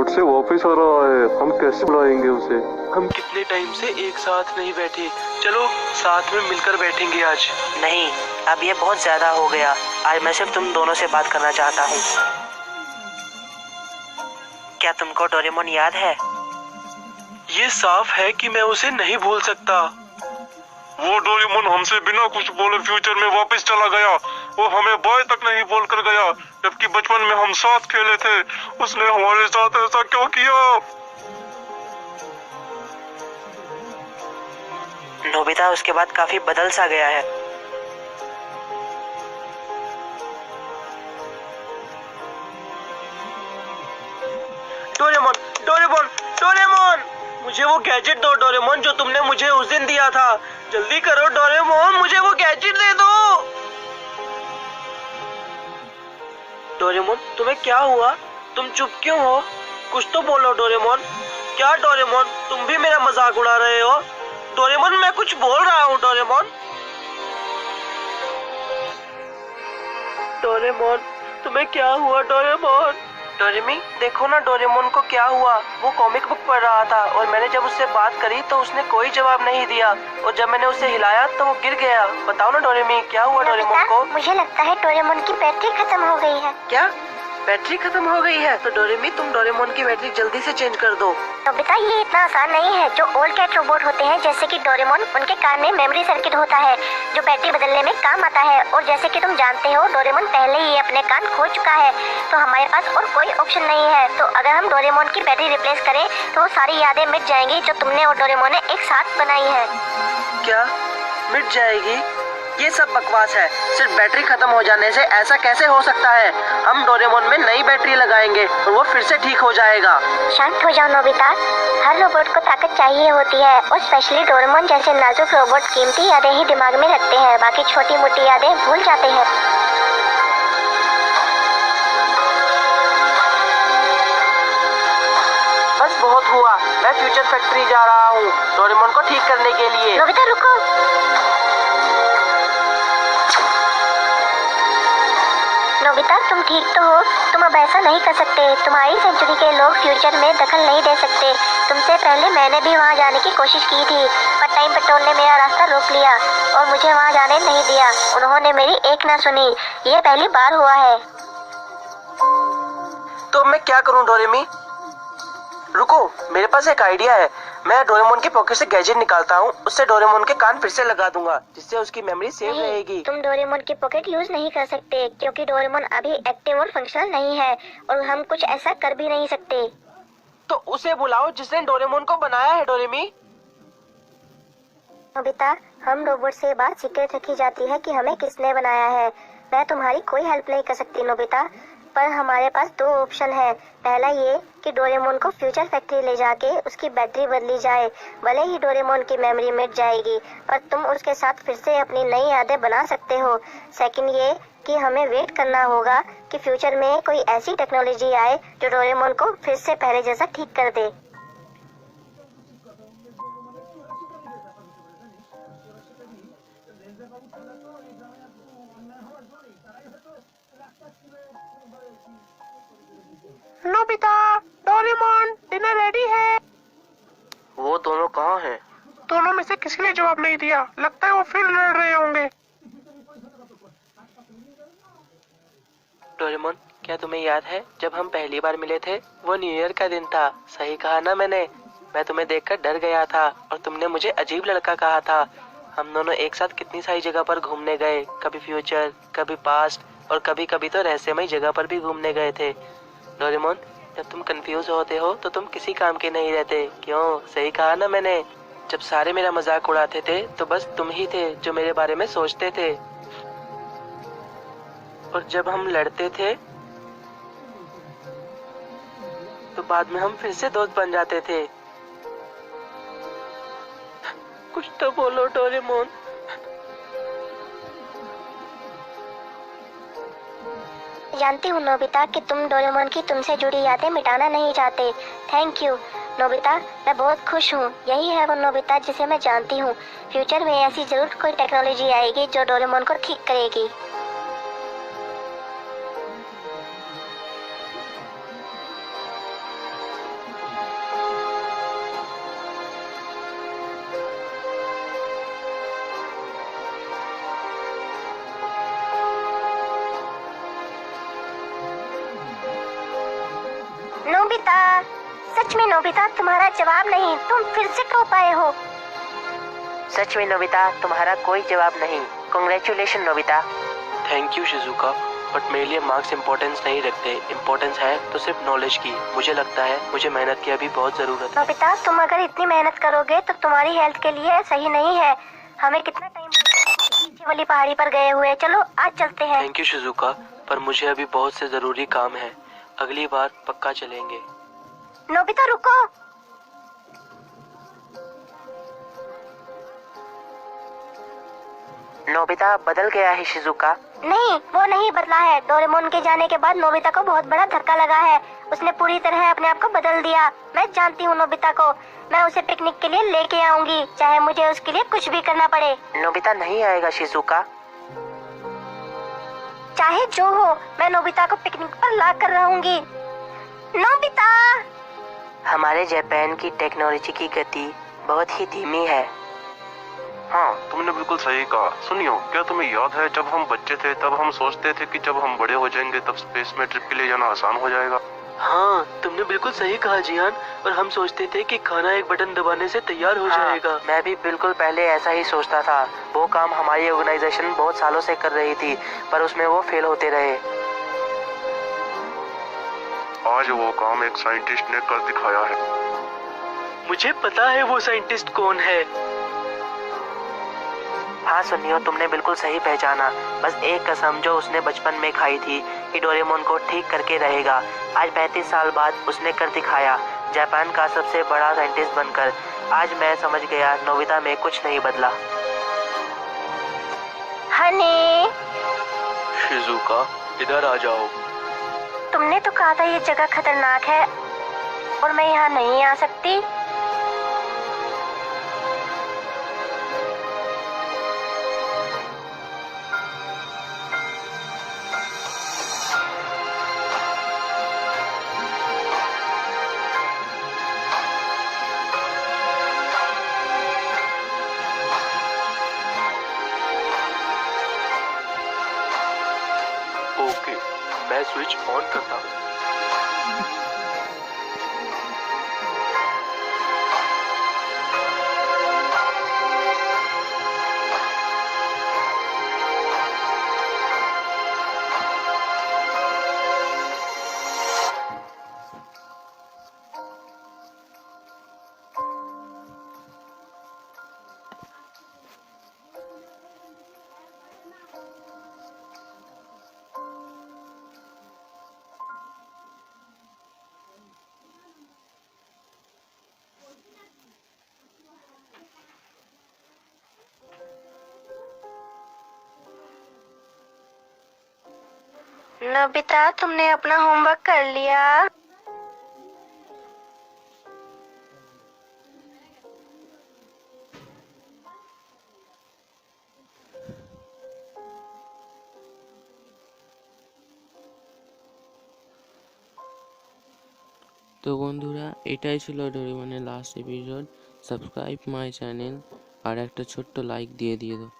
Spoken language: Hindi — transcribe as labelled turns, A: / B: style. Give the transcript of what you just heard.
A: से वापस आ रहा है, हम कैसे बुलाएंगे उसे?
B: हम कितने टाइम से एक साथ नहीं बैठे, चलो साथ में मिलकर बैठेंगे आज।
C: नहीं, अब ये बहुत ज्यादा हो गया। आज मैं सिर्फ तुम दोनों से बात करना चाहता हूँ। क्या तुमको डोरेमोन याद है?
B: ये साफ है कि मैं उसे नहीं भूल सकता।
A: वो डोरेमोन हमसे बिना कुछ बोले फ्यूचर में वापस चला गया। वो हमें बाय तक नहीं बोल कर गया, जबकि बचपन में हम साथ खेले थे। उसने हमारे साथ ऐसा क्यों किया?
C: नोबिता उसके बाद काफी बदल सा गया है।
B: डोरेमोन, डोरेमोन, डोरेमोन, मुझे वो गैजेट दो डोरेमोन, जो तुमने मुझे उस दिन दिया था। जल्दी करो डोरेमोन, मुझे वो गैजेट दे दो। डोरेमोन, तुम्हें क्या हुआ? तुम चुप क्यों हो? कुछ तो बोलो डोरेमोन। क्या डोरेमोन, तुम भी मेरा मजाक उड़ा रहे हो? डोरेमोन, मैं कुछ बोल रहा हूँ डोरेमोन। डोरेमोन, तुम्हें क्या हुआ डोरेमोन? डोरेमी, देखो ना डोरेमोन को क्या हुआ। वो कॉमिक बुक पढ़ रहा था और मैंने जब उससे बात करी तो उसने कोई जवाब नहीं दिया, और जब मैंने उसे हिलाया तो वो गिर गया। बताओ ना डोरेमी, क्या हुआ डोरेमोन को?
D: मुझे लगता है डोरेमोन की बैटरी खत्म हो गई है।
B: क्या बैटरी खत्म हो गई है? तो डोरेमी, तुम डोरेमोन की बैटरी जल्दी से चेंज कर दो।
D: नोबिता, ये इतना आसान नहीं है। जो ओल्ड कैट रोबोट होते हैं जैसे कि डोरेमोन, उनके कान में मेमोरी सर्किट होता है जो बैटरी बदलने में काम आता है। और जैसे कि तुम जानते हो, डोरेमोन पहले ही अपने कान खो चुका है, तो हमारे पास और कोई ऑप्शन नहीं है। तो अगर हम डोरेमोन की बैटरी रिप्लेस करें तो वो सारी यादें मिट जाएंगी जो तुमने और डोरेमोन ने एक साथ बनाई है।
B: क्या मिट जाएगी? ये सब बकवास है। सिर्फ बैटरी खत्म हो जाने से ऐसा कैसे हो सकता है? हम डोरेमोन में नई बैटरी लगाएंगे और वो फिर से ठीक हो जाएगा।
D: शांत हो जाओ नोबिता। हर रोबोट को ताकत चाहिए होती है, और स्पेशली डोरेमोन जैसे नाजुक रोबोट कीमती यादें ही दिमाग में रखते हैं, बाकी छोटी मोटी यादें भूल जाते हैं।
B: बस बहुत हुआ, मैं फ्यूचर फैक्ट्री जा रहा हूँ डोरेमोन को ठीक करने के लिए।
D: नोबिता रुको। नोबिता, तुम ठीक तो हो? तुम अब ऐसा नहीं कर सकते। तुम्हारी सेंचुरी के लोग फ्यूचर में दखल नहीं दे सकते। तुमसे पहले मैंने भी वहाँ जाने की कोशिश की थी, पर टाइम पेट्रोल ने मेरा रास्ता रोक लिया और मुझे वहाँ जाने नहीं दिया। उन्होंने मेरी एक ना सुनी। ये पहली बार हुआ है।
B: तो मैं क्या करूँ डोरेमी? रुको, मेरे पास एक आइडिया है। मैं डोरेमोन की पॉकेट से गैजेट निकालता हूँ, उससे डोरेमोन के कान फिर से लगा दूंगा, जिससे उसकी मेमोरी सेव
D: नहीं,
B: रहेगी।
D: तुम डोरेमोन की पॉकेट यूज नहीं कर सकते, क्योंकि डोरेमोन अभी एक्टिव और फंक्शनल नहीं है, और हम कुछ ऐसा कर भी नहीं सकते।
B: तो उसे बुलाओ जिसने डोरेमोन को बनाया है डोरेमी।
D: नोबिता, हम रोबोट से बात सीक्रेट रखी जाती है कि हमें किसने बनाया है। मैं तुम्हारी कोई हेल्प नहीं कर सकती नोबिता, पर हमारे पास दो ऑप्शन है। पहला ये कि डोरेमोन को फ्यूचर फैक्ट्री ले जाके उसकी बैटरी बदली जाए। भले ही डोरेमोन की मेमोरी मिट जाएगी, पर तुम उसके साथ फिर से अपनी नई यादें बना सकते हो। सेकंड ये कि हमें वेट करना होगा कि फ्यूचर में कोई ऐसी टेक्नोलॉजी आए जो डोरेमोन को फिर से पहले जैसा ठीक कर दे।
E: नोबिता, डोरेमोन, डिनर रेडी है।
B: वो दोनों कहाँ हैं?
E: दोनों में से किसी ने जवाब नहीं दिया। लगता है वो फिर लड़ रहे होंगे।
B: डोरेमोन, क्या तुम्हें याद है जब हम पहली बार मिले थे? वो न्यू ईयर का दिन था। सही कहा ना मैंने? मैं तुम्हें देखकर डर गया था और तुमने मुझे अजीब लड़का कहा था। हम दोनों एक साथ कितनी सारी जगह पर घूमने गए, कभी फ्यूचर, कभी पास्ट, और कभी कभी तो रहस्यमय जगह पर भी घूमने गए थे। डोरेमोन, जब तुम कंफ्यूज होते हो तो तुम किसी काम के नहीं रहते, क्यों? सही कहा ना मैंने? जब सारे मेरा मजाक उड़ाते थे तो बस तुम ही थे जो मेरे बारे में सोचते थे, और जब हम लड़ते थे तो बाद में हम फिर से दोस्त बन जाते थे। कुछ तो बोलो डोरेमोन।
D: जानती हूँ नोबिता कि तुम डोरेमोन की तुमसे जुड़ी यादें मिटाना नहीं चाहते। थैंक यू नोबिता, मैं बहुत खुश हूँ। यही है वो नोबिता जिसे मैं जानती हूँ। फ्यूचर में ऐसी जरूर कोई टेक्नोलॉजी आएगी जो डोरेमोन को ठीक करेगी। नोबिता, सच में नोबिता तुम्हारा जवाब नहीं, तुम फिर से टो पाए हो।
C: सच में नोबिता, तुम्हारा कोई जवाब नहीं। Congratulation Nobita.
B: Thank you Shizuka, but मेरे लिए मार्क्स इम्पोर्टेंस नहीं रखते। इम्पोर्टेंस है तो सिर्फ नॉलेज की। मुझे लगता है मुझे मेहनत की अभी बहुत जरूरत है।
D: नोबिता, तुम अगर इतनी मेहनत करोगे तो तुम्हारी हेल्थ के लिए सही नहीं है। हमें कितना टाइम नीचे वाली पहाड़ी पर गए हुए, चलो आज चलते हैं।
B: थैंक यू शिजुका, पर मुझे अभी बहुत से जरूरी काम है। अगली बार पक्का चलेंगे।
D: नोबिता रुको।
C: नोबिता बदल गया है शिजुका।
D: नहीं, वो नहीं बदला है। डोरेमोन के जाने के बाद नोबिता को बहुत बड़ा धक्का लगा है। उसने पूरी तरह अपने आप को बदल दिया। मैं जानती हूँ नोबिता को। मैं उसे पिकनिक के लिए लेके आऊंगी, चाहे मुझे उसके लिए कुछ भी करना पड़े।
C: नोबिता नहीं आएगा शिजुका।
D: चाहे जो हो, मैं नोबिता को पिकनिक पर ला कर रहूंगी। नोबिता!
C: हमारे जापान की टेक्नोलॉजी की गति बहुत ही धीमी है।
A: हाँ, तुमने बिल्कुल सही कहा। सुनियो, क्या तुम्हें याद है जब हम बच्चे थे तब हम सोचते थे कि जब हम बड़े हो जाएंगे तब स्पेस में ट्रिप के लिए जाना आसान हो जाएगा।
B: हाँ, तुमने बिल्कुल सही कहा जियान। और हम सोचते थे कि खाना एक बटन दबाने से तैयार हो जाएगा।
C: मैं भी बिल्कुल पहले ऐसा ही सोचता था। वो काम हमारी ऑर्गेनाइजेशन बहुत सालों से कर रही थी, पर उसमें वो फेल होते रहे।
A: आज वो काम एक साइंटिस्ट ने कर दिखाया है।
B: मुझे पता है वो साइंटिस्ट कौन है।
C: हाँ सुनियो, तुमने बिल्कुल सही पहचाना। बस एक कसम जो उसने बचपन में खाई थी कि डोरेमोन को ठीक करके रहेगा। आज 35 साल बाद उसने कर दिखाया, जापान का सबसे बड़ा साइंटिस्ट बनकर। आज मैं समझ गया नोबिता में कुछ नहीं बदला।
D: हनी,
B: शिजुका, इधर आ जाओ।
D: तुमने तो कहा था ये जगह खतरनाक है और मैं यहाँ नहीं आ सकती।
B: ओके, मैं स्विच ऑन करता हूँ।
D: नोबिता, तुमने अपना होमवर्क कर लिया?
F: তো বন্ধুরা, এটাই ছিল ডোরেমনের last episode. Subscribe my channel আর একটা ছোট্ট লাইক দিয়ে দাও।